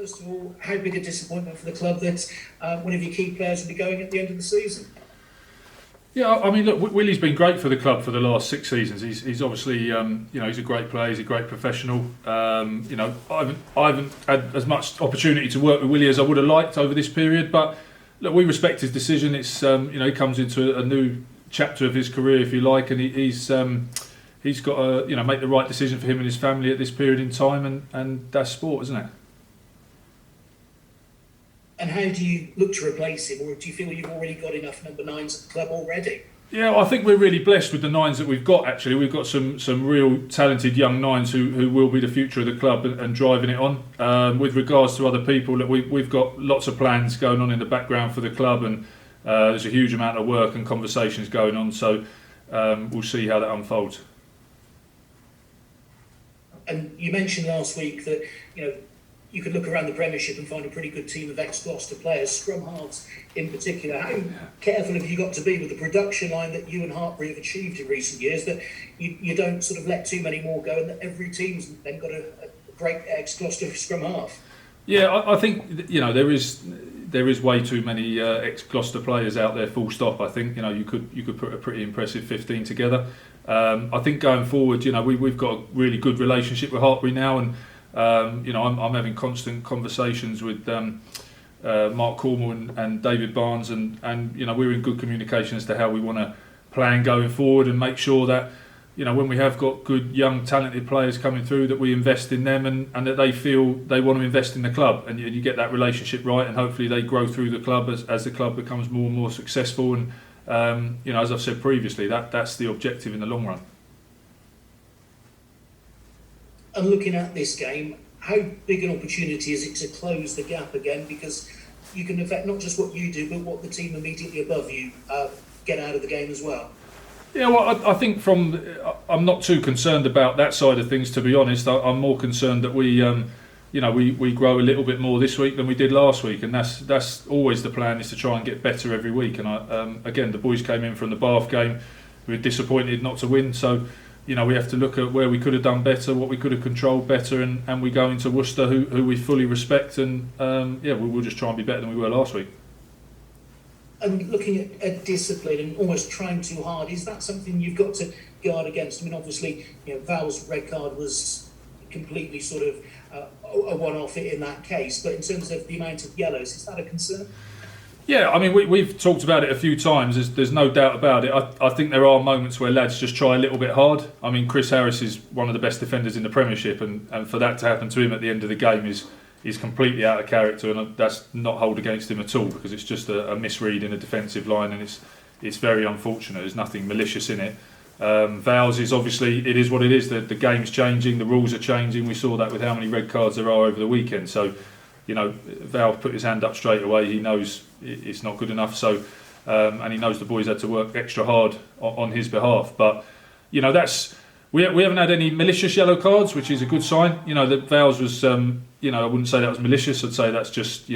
First of all, how big a disappointment for the club that one of your key players will be going at the end of the season? Yeah, I mean, look, Willi's been great for the club for the last 6 seasons. He's obviously, he's a great player. He's a great professional. I haven't had as much opportunity to work with Willi as I would have liked over this period. But look, we respect his decision. It's, he comes into a new chapter of his career, if you like, and he's got to, make the right decision for him and his family at this period in time, and that's sport, isn't it? And how do you look to replace him, or do you feel you've already got enough number 9s at the club already? Yeah, I think we're really blessed with the 9s that we've got. Actually, we've got some real talented young 9s who will be the future of the club and driving it on. With regards to other people, that we've got lots of plans going on in the background for the club, and there's a huge amount of work and conversations going on. So we'll see how that unfolds. And you mentioned last week that you could look around the Premiership and find a pretty good team of ex-Gloucester players, scrum halves in particular. How careful have you got to be with the production line that you and Hartbury have achieved in recent years, that you don't sort of let too many more go, and that every team's then got a great ex-Gloucester scrum half? Yeah, I think there is way too many ex-Gloucester players out there. Full stop. I think you could put a pretty impressive 15 together. I think going forward, we've got a really good relationship with Hartbury now, and I'm having constant conversations with Mark Cornwall and David Barnes, and we're in good communication as to how we want to plan going forward and make sure that when we have got good young talented players coming through, that we invest in them and that they feel they want to invest in the club, and you get that relationship right, and hopefully they grow through the club as the club becomes more and more successful, and as I've said previously, that's the objective in the long run. And looking at this game, how big an opportunity is it to close the gap again? Because you can affect not just what you do, but what the team immediately above you get out of the game as well. Yeah, well, I think I'm not too concerned about that side of things, to be honest. I'm more concerned that we grow a little bit more this week than we did last week, and that's always the plan, is to try and get better every week. And again, the boys came in from the Bath game, we were disappointed not to win, so we have to look at where we could have done better, what we could have controlled better, and we go into Worcester, who we fully respect, and we'll just try and be better than we were last week. And looking at discipline and almost trying too hard, is that something you've got to guard against? I mean, obviously, Val's red card was completely sort of a one-off in that case, but in terms of the amount of yellows, is that a concern? Yeah, I mean, we've talked about it a few times. There's no doubt about it. I think there are moments where lads just try a little bit hard. I mean, Chris Harris is one of the best defenders in the Premiership, and for that to happen to him at the end of the game is completely out of character, and that's not hold against him at all, because it's just a misread in a defensive line, and it's very unfortunate. There's nothing malicious in it. Val's is obviously, it is what it is. The game's changing, the rules are changing. We saw that with how many red cards there are over the weekend. So, Val put his hand up straight away. He knows it's not good enough. So, and he knows the boys had to work extra hard on his behalf. But, that's we haven't had any malicious yellow cards, which is a good sign. That Val's was, I wouldn't say that was malicious. I'd say that's just,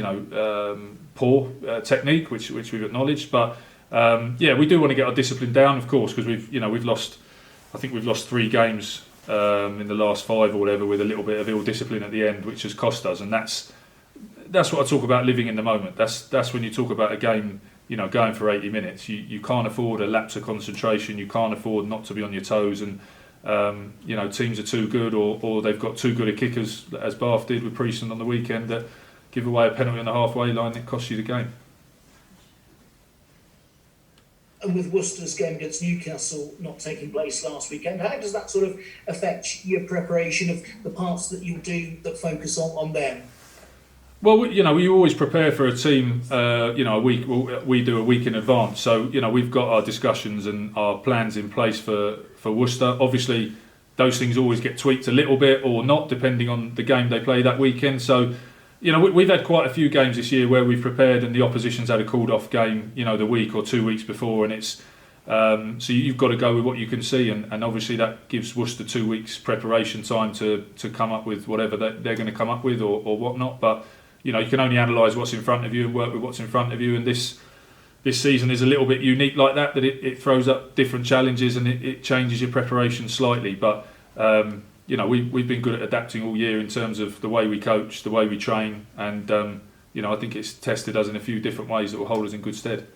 poor technique, which we've acknowledged. But we do want to get our discipline down, of course, because we've lost 3 games in the last 5 or whatever, with a little bit of ill discipline at the end, which has cost us, and that's what I talk about, living in the moment. That's when you talk about a game, going for 80 minutes. You can't afford a lapse of concentration. You can't afford not to be on your toes, and teams are too good, or they've got too good a kickers, as Bath did with Prieston on the weekend, that give away a penalty on the halfway line that costs you the game. And with Worcester's game against Newcastle not taking place last weekend, how does that sort of affect your preparation of the parts that you do that focus on them? Well, we always prepare for a team, a week. We do a week in advance. So, we've got our discussions and our plans in place for Worcester. Obviously, those things always get tweaked a little bit or not, depending on the game they play that weekend. So, we've had quite a few games this year where we've prepared and the opposition's had a called off game, the week or 2 weeks before, and it's so you've got to go with what you can see, and obviously that gives Worcester 2 weeks preparation time to come up with whatever they're going to come up with or whatnot. But you can only analyse what's in front of you and work with what's in front of you, and this season is a little bit unique like that it throws up different challenges and it changes your preparation slightly. But we've been good at adapting all year in terms of the way we coach, the way we train, and I think it's tested us in a few different ways that will hold us in good stead.